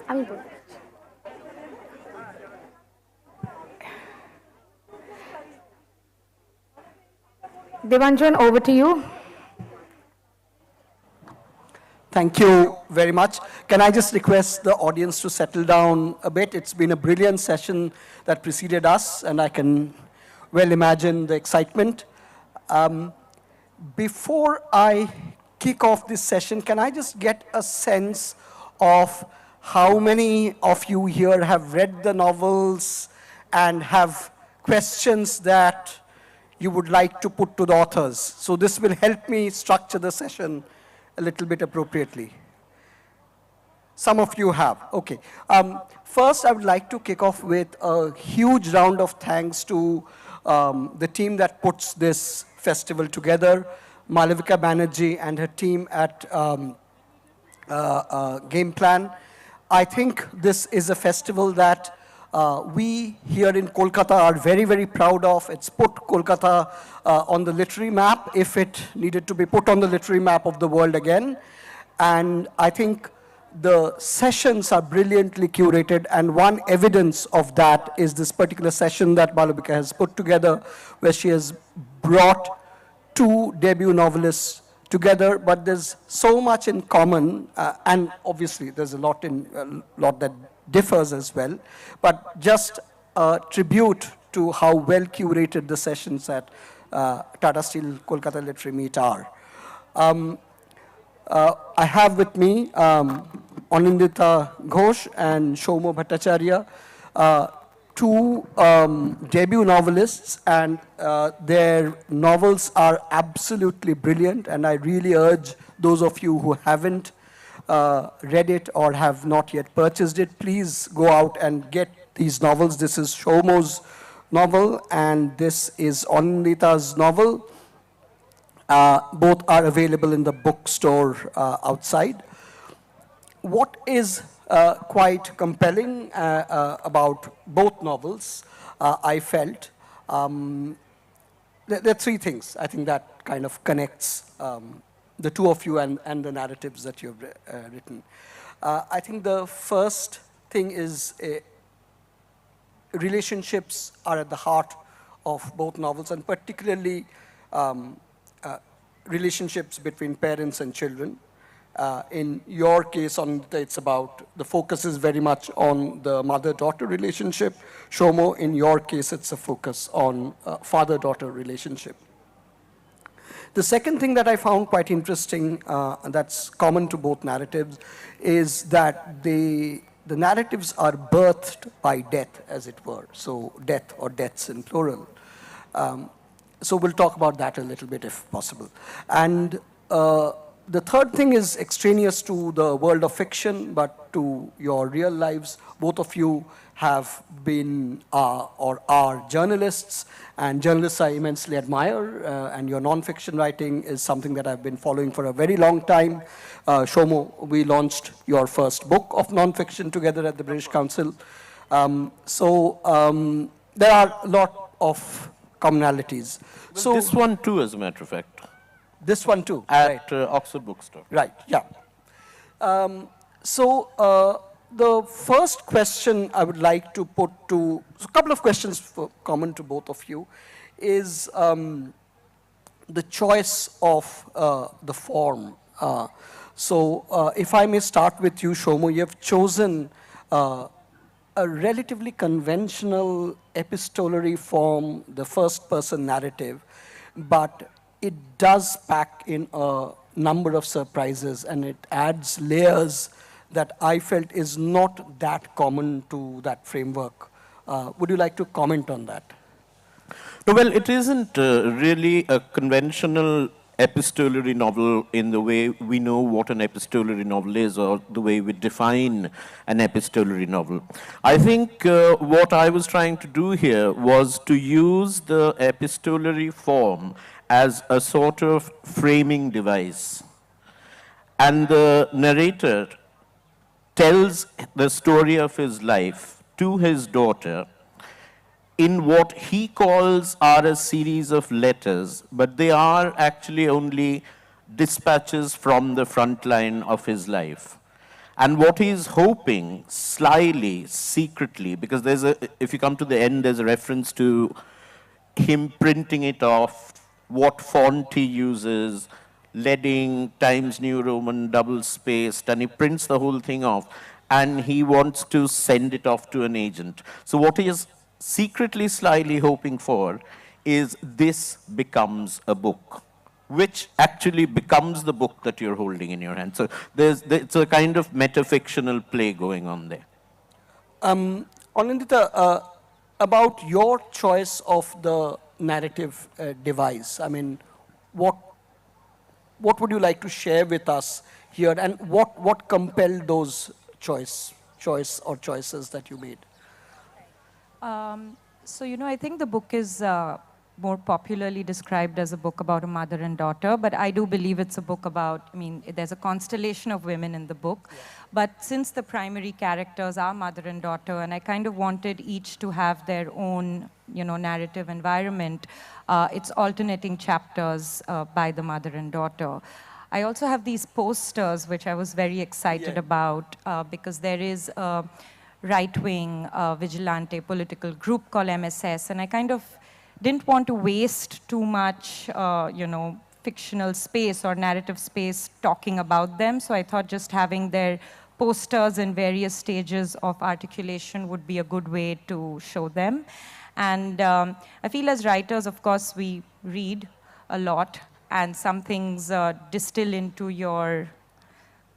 আমি বলবো। Debanjan, over to you. Thank you very much. Can I just request the audience to settle down a bit? It's been a brilliant session that preceded us, and I can well imagine the excitement. Before I kick off this session, can I just get a sense of how many of you here have read the novels and have questions that you would like to put to the authors? So this will help me structure the session a little bit appropriately. Some of you have, okay. First, I would like to kick off with a huge round of thanks to the team that puts this festival together, Malavika Banerjee and her team at Game Plan. I think this is a festival that we here in Kolkata are very, very proud of. It's put Kolkata on the literary map, if it needed to be put on the literary map of the world again. And I think the sessions are brilliantly curated, and one evidence of that is this particular session that Malavika has put together, where she has brought two debut novelists together, but there's so much in common, and obviously there's a lot that differs as well, but just a tribute to how well curated the sessions at Tata Steel Kolkata Literary Meet are. I have with me Anindita Ghose and Soumya Bhattacharya, two debut novelists, and their novels are absolutely brilliant, and I really urge those of you who haven't read it or have not yet purchased it, please go out and get these novels. This is Soumya's novel, and this is Anindita's novel. Both are available in the bookstore outside. What is quite compelling about both novels, I felt, there are three things I think that kind of connects the two of you and the narratives that you've written. I think the first thing is relationships are at the heart of both novels, and particularly relationships between parents and children. In your case, it's about, the focus is very much on the mother-daughter relationship. Soumya, in your case, it's a focus on father-daughter relationship. The second thing that I found quite interesting, that's common to both narratives, is that the narratives are birthed by death, as it were. So death, or deaths in plural. So we'll talk about that a little bit if possible. And the third thing is extraneous to the world of fiction, but to your real lives. Both of you have been or are journalists, and journalists I immensely admire, and your non-fiction writing is something that I've been following for a very long time. Soumya, we launched your first book of non-fiction together at the British Council. There are a lot of commonalities. Well, so this one too, as a matter of fact. This one too? At Oxford Bookstore. Right, yeah. The first question I would like to put to, so a couple of questions common to both of you, is the choice of the form. If I may start with you, Soumya, you have chosen a relatively conventional epistolary form, the first-person narrative, but it does pack in a number of surprises, and it adds layers that I felt is not that common to that framework. Would you like to comment on that? No, well, it isn't really a conventional epistolary novel in the way we know what an epistolary novel is, or the way we define an epistolary novel. I think what I was trying to do here was to use the epistolary form as a sort of framing device. And the narrator tells the story of his life to his daughter in what he calls are a series of letters, but they are actually only dispatches from the front line of his life. And what he's hoping, slyly, secretly, because if you come to the end, there's a reference to him printing it off, what font he uses, leading, Times New Roman, double spaced, and he prints the whole thing off, and he wants to send it off to an agent. So what he is secretly, slyly hoping for is this becomes a book, which actually becomes the book that you're holding in your hand. So it's a kind of metafictional play going on there. Anindita, about your choice of the narrative device, I mean, what would you like to share with us here, and what compelled those choices that you made? So, I think the book is more popularly described as a book about a mother and daughter, but I do believe it's a book about, there's a constellation of women in the book, but since the primary characters are mother and daughter, and I kind of wanted each to have their own, narrative environment, it's alternating chapters by the mother and daughter. I also have these posters, which I was very excited about, because there is a right-wing vigilante political group called MSS, and I kind of didn't want to waste too much, fictional space or narrative space talking about them. So I thought just having their posters in various stages of articulation would be a good way to show them. And I feel as writers, of course, we read a lot, and some things distill into your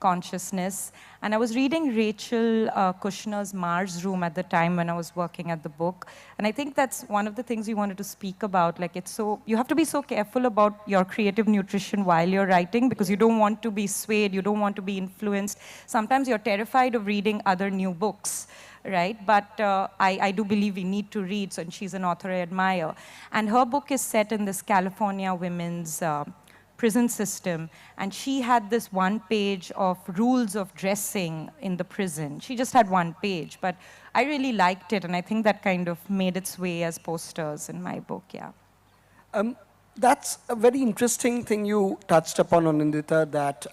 consciousness. And I was reading Rachel Kushner's Mars Room at the time when I was working at the book. And I think that's one of the things we wanted to speak about. Like, you have to be so careful about your creative nutrition while you're writing, because you don't want to be swayed, you don't want to be influenced. Sometimes you're terrified of reading other new books, right? But I do believe we need to read, so, and she's an author I admire. And her book is set in this California women's prison system, and she had this one page of rules of dressing in the prison. She just had one page, but I really liked it, and I think that kind of made its way as posters in my book, yeah. That's a very interesting thing you touched upon, Anindita, that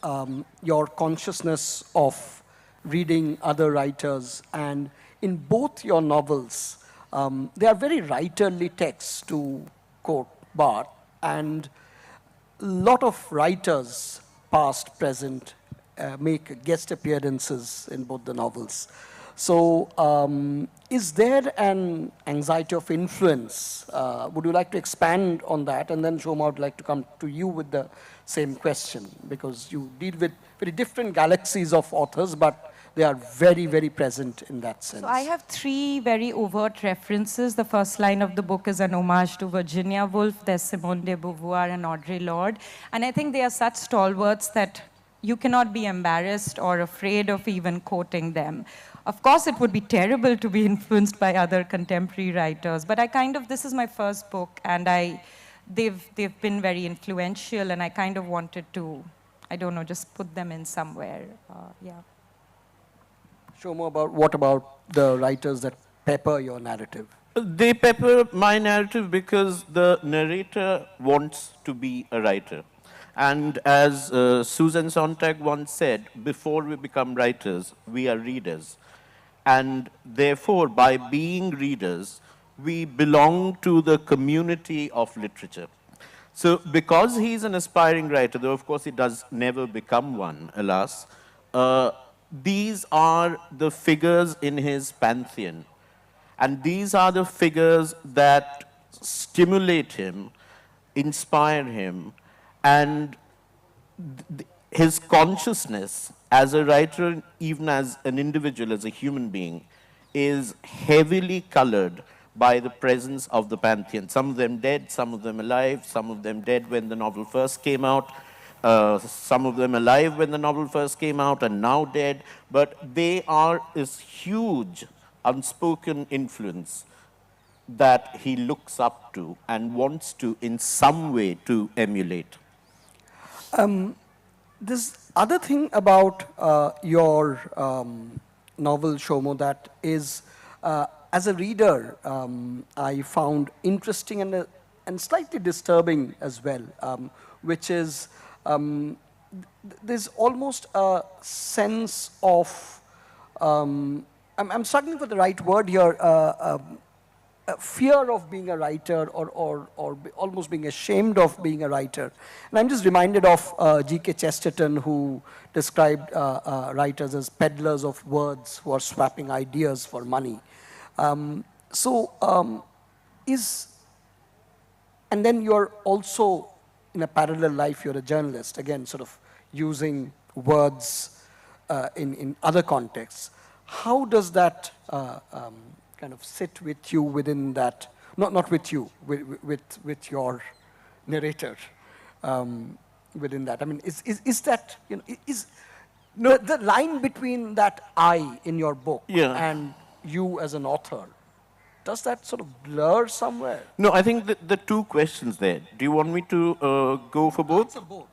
your consciousness of reading other writers, and in both your novels, they are very writerly texts, to quote Barth, and a lot of writers, past, present, make guest appearances in both the novels. So is there an anxiety of influence? Would you like to expand on that? And then, Soumya, I would like to come to you with the same question, because you deal with very different galaxies of authors, but they are very, very present in that sense. So I have three very overt references. The first line of the book is an homage to Virginia Woolf. There's Simone de Beauvoir and Audre Lorde. And I think they are such stalwarts that you cannot be embarrassed or afraid of even quoting them. Of course, it would be terrible to be influenced by other contemporary writers, but this is my first book, and they've been very influential, and I kind of wanted to, I don't know, just put them in somewhere, yeah. Soumya, what about the writers that pepper your narrative? They pepper my narrative because the narrator wants to be a writer. And as Susan Sontag once said, before we become writers, we are readers. And therefore, by being readers, we belong to the community of literature. So because he's an aspiring writer, though of course he does never become one, alas, these are the figures in his pantheon. And these are the figures that stimulate him, inspire him, and his consciousness as a writer, even as an individual, as a human being, is heavily colored by the presence of the pantheon. Some of them dead, some of them alive, some of them dead when the novel first came out, some of them alive when the novel first came out and now dead, but they are this huge unspoken influence that he looks up to and wants to, in some way, to emulate. This other thing about your novel, Soumya, that is, as a reader, I found interesting and slightly disturbing as well, which is there's almost a sense of, I'm struggling for the right word here, a fear of being a writer or almost being ashamed of being a writer. And I'm just reminded of G.K. Chesterton, who described writers as peddlers of words who are swapping ideas for money. And then you're also, in a parallel life, you're a journalist, again, sort of using words in other contexts. How does that kind of sit with you within that, not with you, with your narrator within that? I mean, is that, you know, no, the line between that I in your book and you as an author, does that sort of blur somewhere? No, I think the two questions there. Do you want me to go for both? Answer both.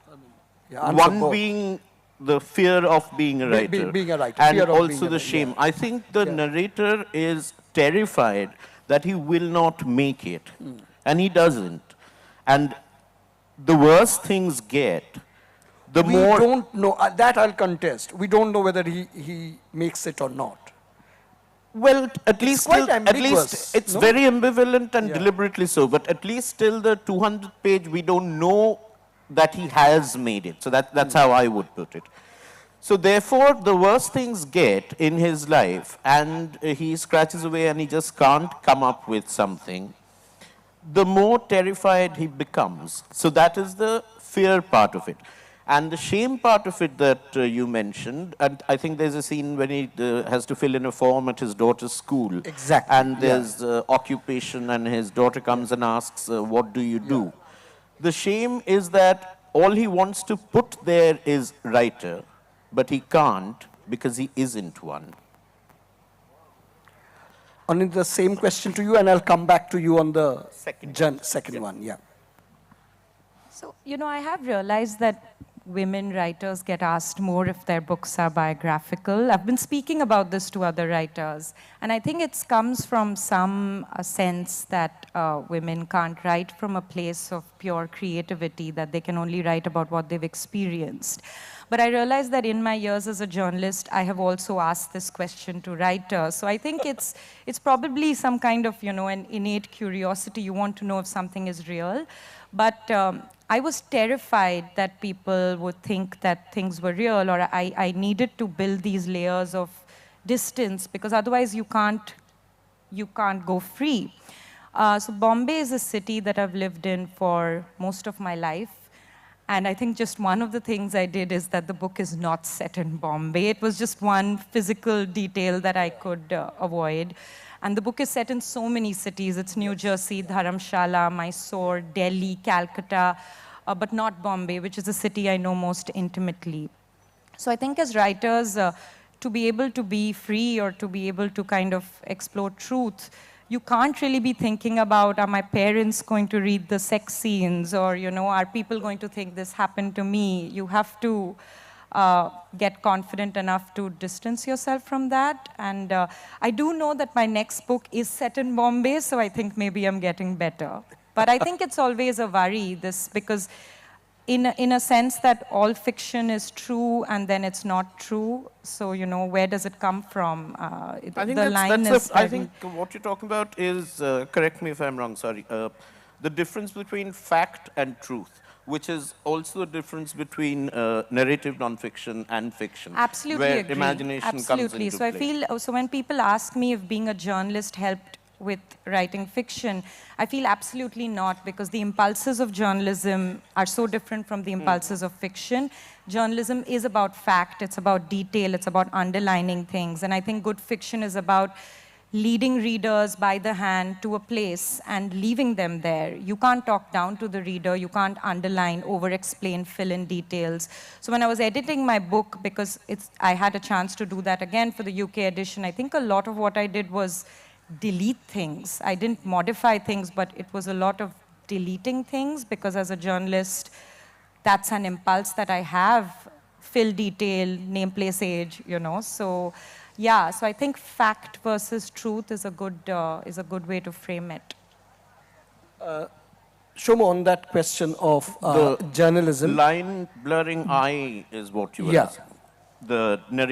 I mean, One being the fear of being a writer, being a writer, and fear of also being a the writer, shame. I think the narrator is terrified that he will not make it, and he doesn't. And the worse things get, the we more... don't know, that I'll contest. We don't know whether he makes it or not. Well, at least it's no? very ambivalent and deliberately so, but at least till the 200th page, we don't know that he has made it. So that's how I would put it. So therefore, the worse things get in his life, and he scratches away and he just can't come up with something, the more terrified he becomes. So that is the fear part of it. And the shame part of it that you mentioned, and I think there's a scene when he has to fill in a form at his daughter's school. Exactly. And there's occupation, and his daughter comes and asks, what do you do? The shame is that all he wants to put there is writer, but he can't because he isn't one. On the same question to you, and I'll come back to you on the second one. Yeah. So, you know, I have realized that women writers get asked more if their books are biographical. I've been speaking about this to other writers, and I think it comes from some sense that women can't write from a place of pure creativity, that they can only write about what they've experienced. But I realized that in my years as a journalist, I have also asked this question to writers. So I think it's probably some kind of, you know, an innate curiosity. You want to know if something is real. But I was terrified that people would think that things were real, or I needed to build these layers of distance, because otherwise you can't go free. So Bombay is a city that I've lived in for most of my life. And I think just one of the things I did is that the book is not set in Bombay. It was just one physical detail that I could avoid. And the book is set in so many cities. It's New Jersey, Dharamshala, Mysore, Delhi, Calcutta, but not Bombay, which is a city I know most intimately. So I think as writers, to be able to be free or to be able to kind of explore truth, you can't really be thinking about, are my parents going to read the sex scenes, or, you know, are people going to think this happened to me? You have to get confident enough to distance yourself from that. And I do know that my next book is set in Bombay, so I think maybe I'm getting better. But I think it's always a worry, because in a sense that all fiction is true and then it's not true. So, you know, where does it come from? I think what you're talking about is, correct me if I'm wrong, sorry, the difference between fact and truth, which is also a difference between narrative nonfiction and fiction. Absolutely where agree. Imagination comes into So I play. feel, so when people ask me if being a journalist helped with writing fiction, I feel absolutely not, because the impulses of journalism are so different from the impulses of fiction. Journalism is about fact, it's about detail, it's about underlining things, and I think good fiction is about leading readers by the hand to a place and leaving them there. You can't talk down to the reader, you can't underline, over-explain, fill in details. So when I was editing my book, because I had a chance to do that again for the UK edition, I think a lot of what I did was delete things. I didn't modify things, but it was a lot of deleting things, because as a journalist, that's an impulse that I have, fill detail, name, place, age, you know. So yeah, so I think fact versus truth is a good way to frame it. Shoma, on that question of The journalism. Line blurring eye is what you were Yeah. asking. The narrative